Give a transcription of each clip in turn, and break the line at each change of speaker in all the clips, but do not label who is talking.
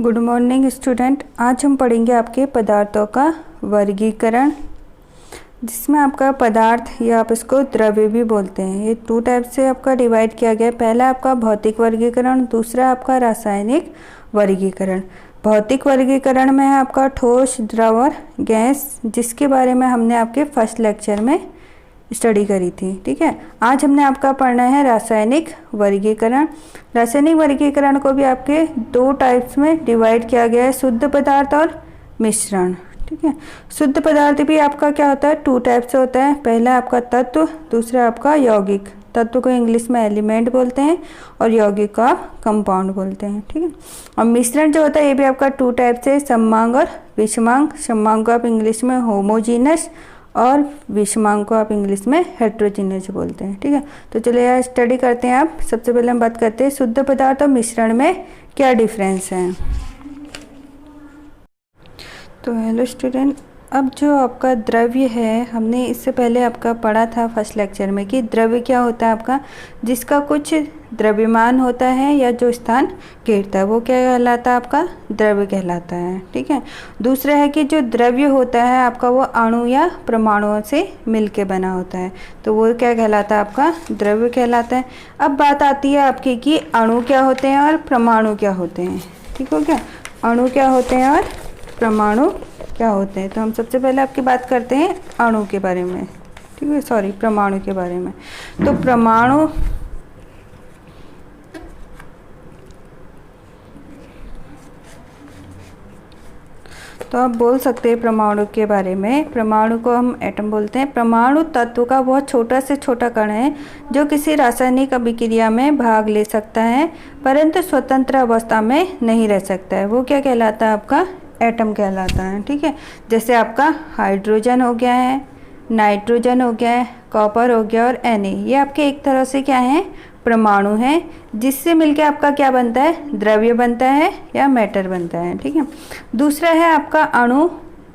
Good morning student. आज हम पढ़ेंगे आपके पदार्थों का वर्गीकरण, जिसमें आपका पदार्थ या आप इसको द्रव्य भी बोलते हैं। ये 2 टाइप से आपका डिवाइड किया गया है। पहला आपका भौतिक वर्गीकरण, दूसरा आपका रासायनिक वर्गीकरण। भौतिक वर्गीकरण में है आपका ठोस, द्रव और गैस, जिसके बारे में हमने आपके फर्स्ट लेक्चर में स्टडी करी थी। ठीक है, आज हमने आपका पढ़ना है रासायनिक वर्गीकरण। रासायनिक वर्गीकरण को भी आपके 2 टाइप्स में डिवाइड किया गया है, शुद्ध पदार्थ और मिश्रण। ठीक है, शुद्ध पदार्थ भी आपका क्या होता है, 2 टाइप से होता है। पहला आपका तत्व, दूसरा आपका यौगिक। तत्व को इंग्लिश में एलिमेंट बोलते हैं और यौगिक को आप कंपाउंड बोलते हैं। ठीक है, और मिश्रण जो होता है ये भी आपका 2 टाइप से, सममांग और विषमांग। सममांग को आप इंग्लिश में होमोजीनस और विषमांग को आप इंग्लिश में हेट्रोजीनियस बोलते हैं। ठीक है, तो चलिए यार स्टडी करते हैं। आप सबसे पहले हम बात करते हैं शुद्ध पदार्थ और मिश्रण में क्या डिफरेंस है। तो हेलो स्टूडेंट, अब जो आपका द्रव्य है, हमने इससे पहले आपका पढ़ा था फर्स्ट लेक्चर में कि द्रव्य क्या होता है आपका, जिसका कुछ द्रव्यमान होता है या जो स्थान घेरता है वो क्या कहलाता है, आपका द्रव्य कहलाता है। ठीक है, दूसरा है कि जो द्रव्य होता है आपका वो अणु या परमाणुओं से मिलके बना होता है, तो वो क्या कहलाता है, आपका द्रव्य कहलाता है। अब बात आती है आपकी कि अणु क्या होते हैं और परमाणु क्या होते हैं। ठीक हो क्या, अणु क्या होते हैं और परमाणु क्या होते हैं। तो हम सबसे पहले आपकी बात करते हैं अणु के बारे में। ठीक है, सॉरी, परमाणु के बारे में। तो परमाणु तो आप बोल सकते हैं परमाणु के बारे में, परमाणु को हम एटम बोलते हैं। परमाणु तत्व का बहुत छोटा से छोटा कण है जो किसी रासायनिक अभिक्रिया में भाग ले सकता है परंतु स्वतंत्र अवस्था में नहीं रह सकता है। वो क्या कहलाता है, आपका एटम कहलाता है। ठीक है, जैसे आपका हाइड्रोजन हो गया है, नाइट्रोजन हो गया है, कॉपर हो गया और Na, ये आपके एक तरह से क्या है, परमाणु हैं, जिससे मिलके आपका क्या बनता है, द्रव्य बनता है या मैटर बनता है। ठीक है, दूसरा है आपका अणु,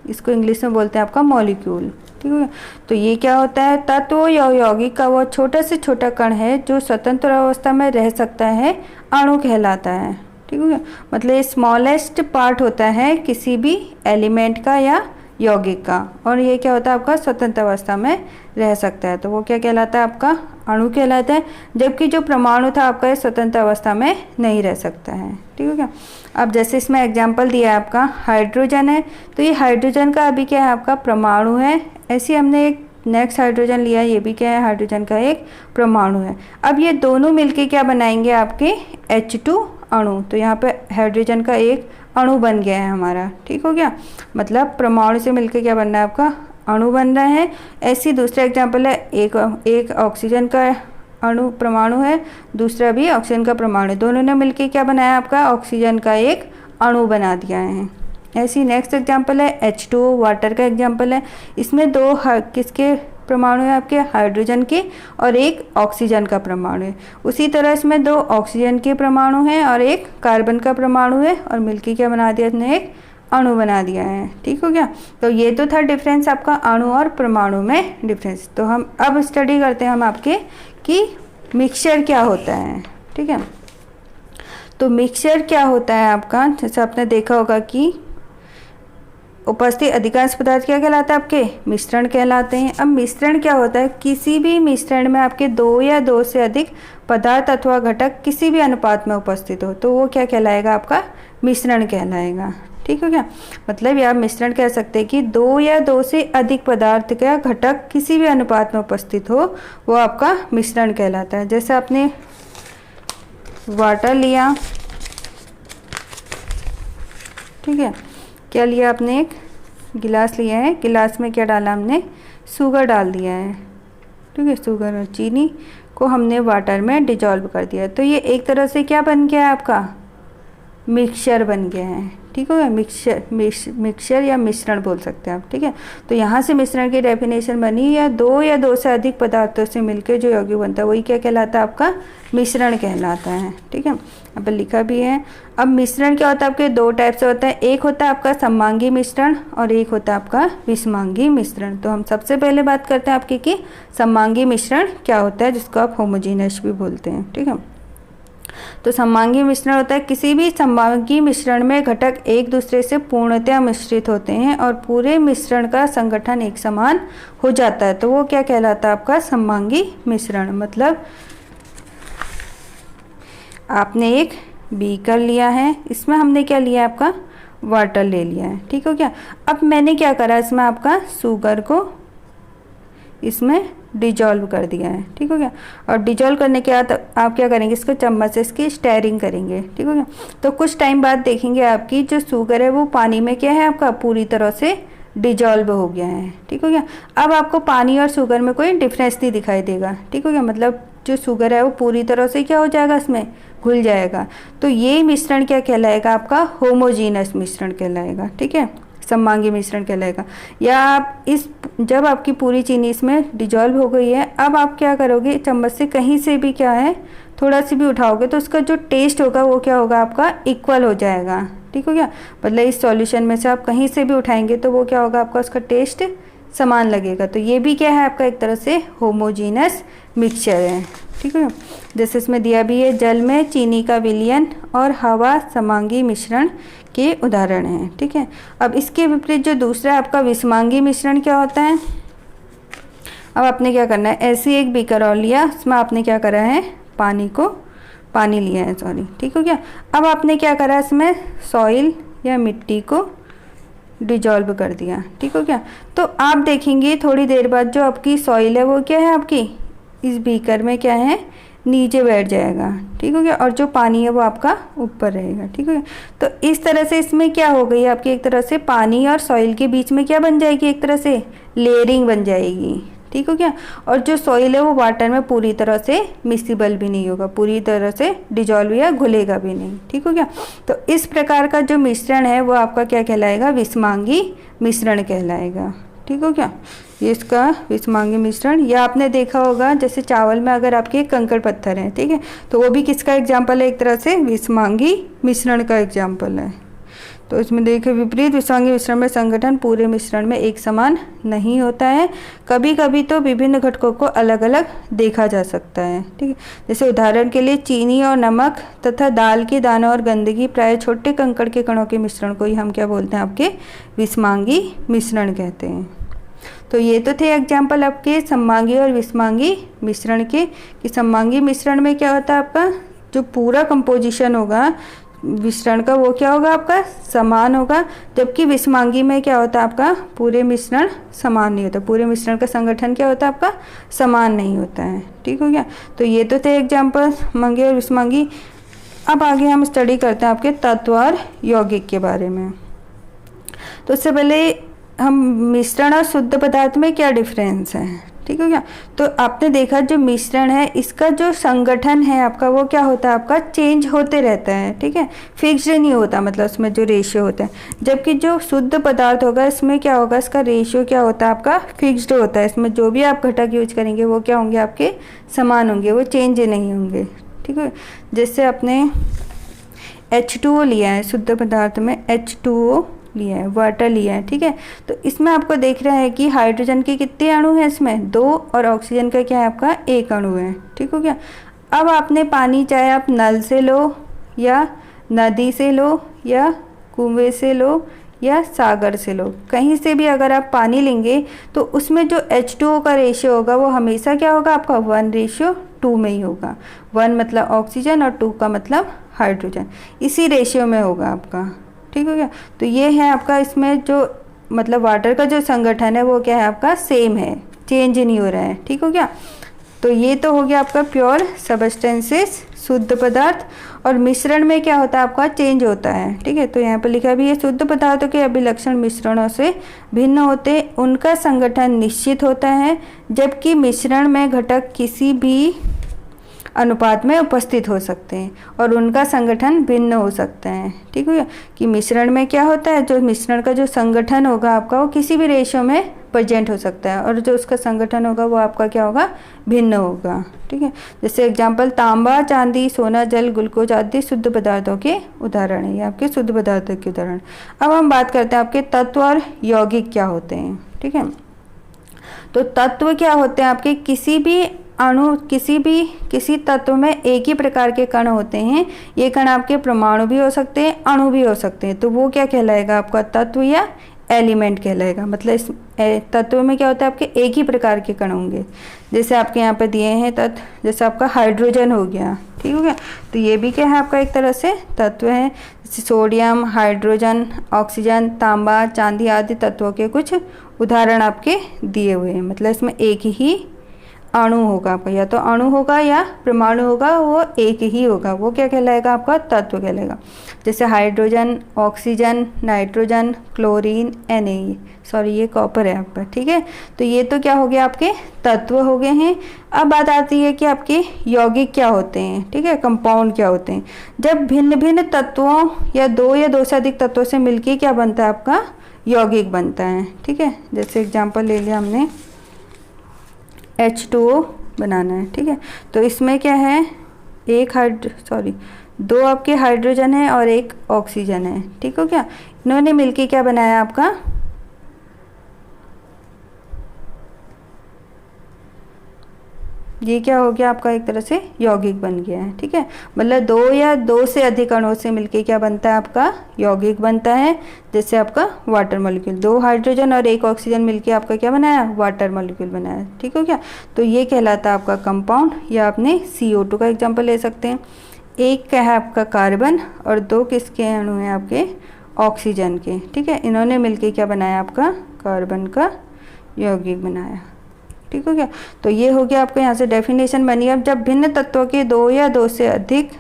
इसको इंग्लिश में बोलते हैं आपका मॉलिक्यूल। ठीक है, तो ये क्या होता है, तत्व या यौगिक का वो छोटा से छोटा कण है जो स्वतंत्र अवस्था में रह सकता है, अणु कहलाता है। ठीक है, मतलब ये स्मॉलेस्ट पार्ट होता है किसी भी एलिमेंट का या यौगिक का, और ये क्या होता है, आपका स्वतंत्र अवस्था में रह सकता है, तो वो क्या कहलाता है, आपका अणु कहलाता है। जबकि जो परमाणु था आपका ये स्वतंत्र अवस्था में नहीं रह सकता है। ठीक है क्या, अब जैसे इसमें एग्जांपल दिया है आपका हाइड्रोजन है, तो ये हाइड्रोजन का अभी क्या है, आपका परमाणु है। ऐसे हमने एक नेक्स्ट हाइड्रोजन लिया, ये भी क्या है, हाइड्रोजन का एक परमाणु है। अब ये दोनों मिलके क्या बनाएंगे, आपके H2 अणु। तो यहाँ पे हाइड्रोजन का एक अणु बन गया है हमारा। ठीक हो गया, मतलब परमाणु से मिलके क्या बनना है, आपका अणु बन रहा है। ऐसी दूसरा एग्जांपल है, एक ऑक्सीजन का अणु परमाणु है, दूसरा भी ऑक्सीजन का परमाणु, दोनों ने मिलके क्या बनाया, आपका ऑक्सीजन का एक अणु बना दिया है। ऐसी नेक्स्ट एग्जांपल है H2O, वाटर का एग्जांपल है। इसमें 2 किसके परमाणु है, आपके हाइड्रोजन के और एक ऑक्सीजन का परमाणु है। उसी तरह इसमें 2 ऑक्सीजन के परमाणु हैं और एक कार्बन का परमाणु है, और मिलके क्या बना दिया, इसने एक अणु बना दिया है। ठीक हो गया, तो ये तो था डिफरेंस आपका अणु और परमाणु में डिफरेंस। तो हम अब स्टडी करते हैं हम आपके कि मिक्सचर क्या होता है। ठीक है, तो मिक्सचर क्या होता है आपका, जैसे आपने देखा होगा कि उपस्थित अधिकांश पदार्थ क्या कहलाता है, आपके मिश्रण कहलाते हैं। अब मिश्रण क्या होता है, किसी भी मिश्रण में आपके 2 या 2 से अधिक पदार्थ अथवा घटक किसी भी अनुपात में उपस्थित हो तो वो क्या कहलाएगा, आपका मिश्रण कहलाएगा। ठीक हो गया, मतलब आप मिश्रण कह सकते हैं कि 2 या 2 से अधिक पदार्थ का घटक किसी भी अनुपात में उपस्थित हो वो आपका मिश्रण कहलाता है। जैसे आपने वाटर लिया, ठीक है, क्या लिया आपने, एक गिलास लिया है, गिलास में क्या डाला हमने, शुगर डाल दिया है। ठीक है, शुगर और चीनी को हमने वाटर में डिजॉल्व कर दिया, तो ये एक तरह से क्या बन गया है, आपका मिक्सचर बन गया है। ठीक हो गया, मिक्सचर या मिश्रण बोल सकते हैं आप। ठीक है, तो यहाँ से मिश्रण की डेफिनेशन बनी, या 2 से अधिक पदार्थों से मिलकर जो यौगिक बनता है वही क्या कहलाता है, आपका मिश्रण कहलाता है। ठीक है, अब लिखा भी है। अब मिश्रण क्या होता है, आपके 2 टाइप से होता है, एक होता है आपका सममांगी मिश्रण और एक होता है आपका विषमांगी मिश्रण। तो हम सबसे पहले बात करते हैं आपकी कि सममांगी मिश्रण क्या होता है, जिसको आप होमोजीनियस भी बोलते हैं। ठीक है, तो सममांगी मिश्रण होता है किसी भी सममांगी मिश्रण में घटक एक दूसरे से पूर्णतया मिश्रित होते हैं और पूरे मिश्रण का संगठन एक समान हो जाता है, तो वो क्या कहलाता है आपका सममांगी मिश्रण। मतलब आपने एक बीकर लिया है, इसमें हमने क्या लिया है आपका वाटर ले लिया है, ठीक हो क्या। अब मैंने क्या करा इसमें आपका शुगर को इसमें डिजॉल्व कर दिया है, ठीक हो गया। और डिजॉल्व करने के बाद आप क्या करेंगे, इसको चम्मच से इसकी स्टेयरिंग करेंगे, ठीक हो गया। तो कुछ टाइम बाद देखेंगे आपकी जो शुगर है वो पानी में क्या है आपका पूरी तरह से डिजॉल्व हो गया है, ठीक हो गया। अब आपको पानी और शुगर में कोई डिफरेंस नहीं दिखाई देगा, ठीक हो गया। मतलब जो शुगर है वो पूरी तरह से क्या हो जाएगा, इसमें घुल जाएगा। तो ये मिश्रण क्या कहलाएगा आपका होमोजीनस मिश्रण कहलाएगा, ठीक है, सममांगी मिश्रण कहलाएगा। या आप इस जब आपकी पूरी चीनी इसमें डिजॉल्व हो गई है, अब आप क्या करोगे, चम्मच से कहीं से भी क्या है थोड़ा सी भी उठाओगे तो उसका जो टेस्ट होगा वो क्या होगा आपका इक्वल हो जाएगा, ठीक हो गया। मतलब इस सॉल्यूशन में से आप कहीं से भी उठाएंगे तो वो क्या होगा आपका उसका टेस्ट समान लगेगा। तो ये भी क्या है आपका एक तरह से होमोजीनस मिक्सचर है, ठीक है। जैसे इसमें दिया भी है जल में चीनी का विलयन और हवा सममांगी मिश्रण के उदाहरण हैं, ठीक है। अब इसके विपरीत जो दूसरा आपका विषमांगी मिश्रण क्या होता है। अब आपने क्या करना है, ऐसी एक बीकर और लिया, उसमें आपने क्या करा है पानी लिया है, सॉरी, ठीक हो गया। अब आपने क्या करा इसमें सॉइल या मिट्टी को डिजॉल्व कर दिया, ठीक हो गया। तो आप देखेंगे थोड़ी देर बाद जो आपकी सॉइल है वो क्या है आपकी इस बीकर में क्या है नीचे बैठ जाएगा, ठीक हो गया। और जो पानी है वो आपका ऊपर रहेगा, ठीक हो गया। तो इस तरह से इसमें क्या हो गई आपकी एक तरह से पानी और सॉइल के बीच में क्या बन जाएगी, एक तरह से लेयरिंग बन जाएगी, ठीक हो गया। और जो सॉइल है वो वाटर में पूरी तरह से मिक्सिबल भी नहीं होगा, पूरी तरह से डिजॉल्व या घुलेगा भी नहीं, ठीक हो गया। तो इस प्रकार का जो मिश्रण है वो आपका क्या कहलाएगा, विषमांगी मिश्रण कहलाएगा, ठीक हो क्या। ये इसका विषमांगी मिश्रण। या आपने देखा होगा जैसे चावल में अगर आपके कंकड़ पत्थर हैं, ठीक है, तो वो भी किसका एग्जाम्पल है, एक तरह से विषमांगी मिश्रण का एग्जाम्पल है। तो इसमें देखिए विपरीत विषमांगी मिश्रण में संगठन पूरे मिश्रण में एक समान नहीं होता है, कभी कभी तो विभिन्न घटकों को अलग अलग देखा जा सकता है, ठीक है। जैसे उदाहरण के लिए चीनी और नमक तथा दाल के दानों और गंदगी प्राय छोटे कंकड़ के कणों के मिश्रण को ही हम क्या बोलते हैं आपके विषमांगी मिश्रण कहते हैं। तो ये तो थे एग्जाम्पल आपके सममांगी और विषमांगी मिश्रण के, कि सममांगी मिश्रण में क्या होता है आपका जो पूरा कंपोजिशन होगा मिश्रण का वो क्या होगा आपका समान होगा, जबकि विषमांगी में क्या होता है आपका पूरे मिश्रण समान नहीं होता, पूरे मिश्रण का संगठन क्या होता है आपका समान नहीं होता है, ठीक हो गया। तो ये तो थे एग्जाम्पल सममांगी और विषमांगी। अब आगे हम स्टडी करते हैं आपके तत्व और यौगिक के बारे में। तो उससे पहले हम मिश्रण और शुद्ध पदार्थ में क्या डिफरेंस है, ठीक हो गया। तो आपने देखा जो मिश्रण है इसका जो संगठन है आपका वो क्या होता है आपका चेंज होते रहता है, ठीक है, फिक्स्ड नहीं होता, मतलब उसमें जो रेशियो होता है। जबकि जो शुद्ध पदार्थ होगा इसमें क्या होगा, इसका रेशियो क्या होता है आपका फिक्स्ड होता है। इसमें जो भी आप घटक यूज करेंगे वो क्या होंगे आपके समान होंगे, वो चेंज नहीं होंगे, ठीक है। जैसे आपने H2O लिया है, शुद्ध पदार्थ में H2O लिया है, वाटर लिया है, ठीक है। तो इसमें आपको देख रहा है कि हाइड्रोजन के कितने अणु हैं इसमें 2 और ऑक्सीजन का क्या है आपका 1 अणु है, ठीक हो गया। अब आपने पानी चाहे आप नल से लो या नदी से लो या कुएं से लो या सागर से लो, कहीं से भी अगर आप पानी लेंगे तो उसमें जो H2O का रेशियो होगा वो हमेशा क्या होगा आपका 1:2 में ही होगा। 1 मतलब ऑक्सीजन और 2 का मतलब हाइड्रोजन, इसी रेशियो में होगा आपका, ठीक हो गया। तो ये है आपका इसमें जो मतलब वाटर का जो संगठन है वो क्या है आपका सेम है, चेंज नहीं हो रहा है, ठीक हो गया। तो ये तो हो गया आपका प्योर सबस्टेंसेस शुद्ध पदार्थ। और मिश्रण में क्या होता है आपका चेंज होता है, ठीक है। तो यहाँ पर लिखा भी है शुद्ध पदार्थों के अभिलक्षण मिश्रणों से भिन्न होते, उनका संगठन निश्चित होता है, जबकि मिश्रण में घटक किसी भी अनुपात में उपस्थित हो सकते हैं और उनका संगठन भिन्न हो सकता है, ठीक है। कि मिश्रण में क्या होता है, जो मिश्रण का जो संगठन होगा आपका वो किसी भी रेशियो में प्रेजेंट हो सकता है और जो उसका संगठन होगा वो आपका क्या होगा भिन्न होगा, ठीक है। जैसे एग्जांपल तांबा, चांदी, सोना, जल, ग्लूकोज आदि शुद्ध पदार्थों के उदाहरण है, ये आपके शुद्ध पदार्थों के उदाहरण। अब हम बात करते हैं आपके तत्व और यौगिक क्या होते हैं, ठीक है। तो तत्व क्या होते हैं आपके किसी भी अणु किसी तत्व में एक ही प्रकार के कण होते हैं, ये कण आपके परमाणु भी हो सकते हैं, अणु भी हो सकते हैं, तो वो क्या कहलाएगा आपका तत्व या एलिमेंट कहलाएगा। मतलब इस तत्व में क्या होता है आपके एक ही प्रकार के कण होंगे। जैसे आपके यहाँ पे दिए हैं तत्व, जैसे आपका हाइड्रोजन हो गया, ठीक हो गया, तो ये भी क्या है आपका एक तरह से तत्व है। जैसे सोडियम, हाइड्रोजन, ऑक्सीजन, तांबा, चांदी आदि तत्वों के कुछ उदाहरण आपके दिए हुए हैं। मतलब इसमें एक ही अणु होगा आपका, या तो अणु होगा या परमाणु होगा, वो एक ही होगा, वो क्या कहलाएगा आपका तत्व कहलाएगा। जैसे हाइड्रोजन, ऑक्सीजन, नाइट्रोजन, क्लोरीन, ये कॉपर है आपका, ठीक है। तो ये तो क्या हो गया आपके तत्व हो गए हैं। अब बात आती है कि आपके यौगिक क्या होते हैं, ठीक है, कंपाउंड क्या होते हैं। जब भिन्न भिन्न तत्वों या दो से अधिक तत्वों से मिलकर क्या बनता है आपका यौगिक बनता है, ठीक है। जैसे एग्जाम्पल ले लिया हमने, H2O बनाना है, ठीक है, तो इसमें क्या है दो आपके हाइड्रोजन है और एक ऑक्सीजन है, ठीक हो क्या। इन्होंने मिलके क्या बनाया आपका ये क्या हो गया आपका एक तरह से यौगिक बन गया है, ठीक है। मतलब दो से अधिक अणुओं से मिलके क्या बनता है आपका यौगिक बनता है। जैसे आपका वाटर मॉलिक्यूल, 2 हाइड्रोजन और 1 ऑक्सीजन मिलके आपका क्या बनाया वाटर मॉलिक्यूल बनाया, ठीक हो क्या। तो ये कहलाता है आपका कंपाउंड, या आपने CO2 का एग्जाम्पल ले सकते हैं। एक का है आपका कार्बन और 2 किसके अणु हैं आपके ऑक्सीजन के, ठीक है। इन्होंने मिलके क्या बनाया आपका कार्बन का यौगिक बनाया, ठीक हो गया। तो ये हो गया आपको यहाँ से डेफिनेशन बनी। अब जब भिन्न तत्वों के दो या दो से अधिक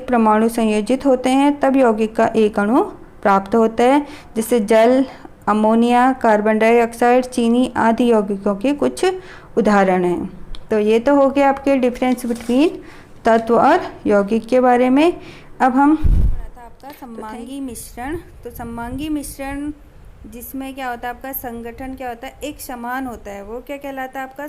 परमाणु संयोजित होते हैं तब यौगिक का एक अणु प्राप्त होता है। जैसे जल, अमोनिया, कार्बन डाइऑक्साइड, चीनी आदि यौगिकों के कुछ उदाहरण हैं। तो ये तो हो गया आपके डिफरेंस बिटवीन तत्व और यौगिक के बारे में। अब हम आपका सममांगी मिश्रण, तो सममांगी मिश्रण जिसमें क्या होता है आपका संगठन क्या होता है एक समान होता है, वो क्या कहलाता है आपका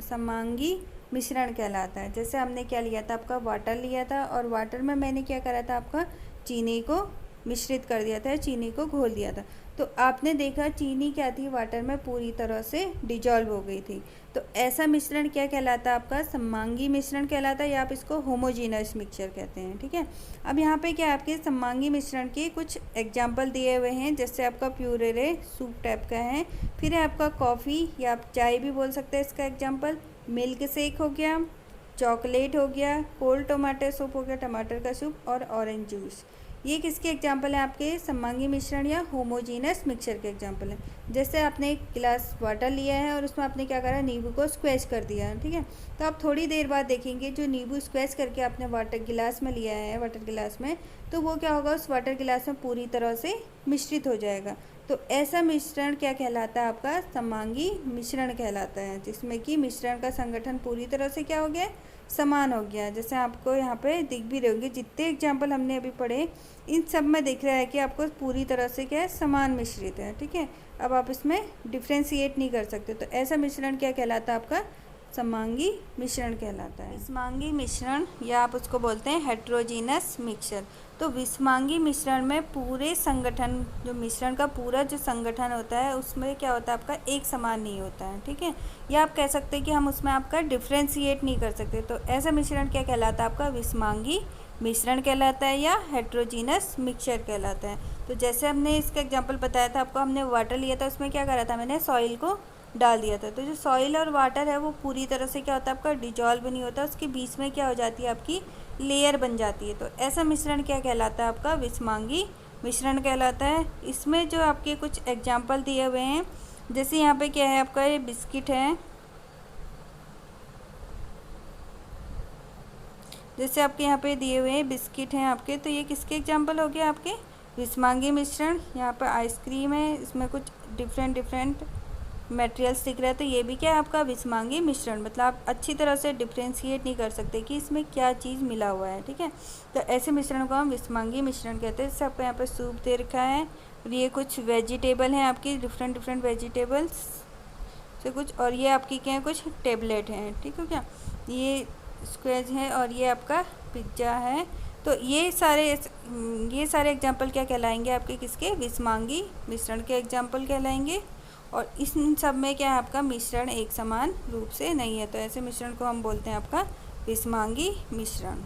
सममांगी मिश्रण कहलाता है। जैसे हमने क्या लिया था आपका वाटर लिया था, और वाटर में मैंने क्या करा था आपका चीनी को मिश्रित कर दिया था, चीनी को घोल दिया था। तो आपने देखा चीनी क्या थी वाटर में पूरी तरह से डिजॉल्व हो गई थी। तो ऐसा मिश्रण क्या कहलाता है आपका सममांगी मिश्रण कहलाता है, या आप इसको होमोजीनस मिक्सचर कहते हैं, ठीक है। अब यहाँ पे क्या आपके सममांगी मिश्रण के कुछ एग्जाम्पल दिए हुए हैं। जैसे आपका प्यूरेरे सूप टाइप का है, फिर है आपका कॉफ़ी या आप चाय भी बोल सकते हैं इसका एग्जाम्पल, मिल्क शेक हो गया, चॉकलेट हो गया, कोल्ड टमाटर सूप हो गया, टमाटर का सूप, और ऑरेंज जूस। ये किसके एग्जाम्पल हैं आपके सममांगी मिश्रण या होमोजीनस मिक्सचर के एग्जाम्पल हैं। जैसे आपने एक गिलास वाटर लिया है और उसमें आपने क्या करा नींबू को स्क्वैश कर दिया है, ठीक है। तो आप थोड़ी देर बाद देखेंगे जो नींबू स्क्वैश करके आपने वाटर गिलास में लिया है वाटर गिलास में, तो वो क्या होगा उस वाटर गिलास में पूरी तरह से मिश्रित हो जाएगा। तो ऐसा मिश्रण क्या कहलाता है आपका सममांगी मिश्रण कहलाता है, जिसमें कि मिश्रण का संगठन पूरी तरह से क्या हो गया समान हो गया। जैसे आपको यहाँ पे दिख भी रहे होंगे जितने एग्जाम्पल हमने अभी पढ़े इन सब में दिख रहा है कि आपको पूरी तरह से क्या है समान मिश्रित है, ठीक है। अब आप इसमें डिफ्रेंशिएट नहीं कर सकते। तो ऐसा मिश्रण क्या कहलाता है आपका सममांगी मिश्रण कहलाता है। विषमांगी मिश्रण या आप उसको बोलते हैं हेट्रोजीनस मिक्सचर। तो विषमांगी मिश्रण में पूरे संगठन जो मिश्रण का पूरा जो संगठन होता है उसमें क्या होता है आपका एक समान नहीं होता है, ठीक है। या आप कह सकते हैं कि हम उसमें आपका डिफ्रेंशिएट नहीं कर सकते। तो ऐसा मिश्रण क्या कहलाता है आपका विषमांगी मिश्रण कहलाता है या हेट्रोजीनस मिक्सचर कहलाता है। तो जैसे हमने इसका एग्जांपल बताया था आपको, हमने वाटर लिया था उसमें क्या करा था मैंने सॉइल को डाल दिया था। तो जो सॉइल और वाटर है वो पूरी तरह से क्या होता है आपका डिजॉल्व नहीं होता, उसके बीच में क्या हो जाती है आपकी लेयर बन जाती है। तो ऐसा मिश्रण क्या कहलाता है आपका विषमांगी मिश्रण कहलाता है। इसमें जो आपके कुछ एग्जांपल दिए हुए हैं, जैसे यहाँ पे क्या है आपका ये बिस्किट है, जैसे आपके यहाँ पे दिए हुए हैं बिस्किट हैं आपके, तो ये किसके एग्जांपल हो गया आपके विषमांगी मिश्रण। यहाँ पर आइसक्रीम है, इसमें कुछ डिफरेंट मटेरियल्स दिख रहा है, तो ये भी क्या है आपका विषमांगी मिश्रण। मतलब आप अच्छी तरह से डिफ्रेंशिएट नहीं कर सकते कि इसमें क्या चीज़ मिला हुआ है, ठीक है। तो ऐसे मिश्रण को हम विषमांगी मिश्रण कहते हैं। जैसे आपको यहाँ पर सूप दे रखा है और ये कुछ वेजिटेबल हैं आपकी डिफरेंट वेजिटेबल्स से कुछ, और ये आपकी क्या है कुछ टेबलेट हैं, ठीक है क्या। ये स्क्वेज है और ये आपका पिज्ज़ा है। तो ये सारे एग्जाम्पल क्या कहलाएंगे आपके किसके विषमांगी मिश्रण के एग्जाम्पल कहलाएंगे। और इन सब में क्या है, आपका मिश्रण एक समान रूप से नहीं है, तो ऐसे मिश्रण को हम बोलते हैं आपका विषमांगी मिश्रण।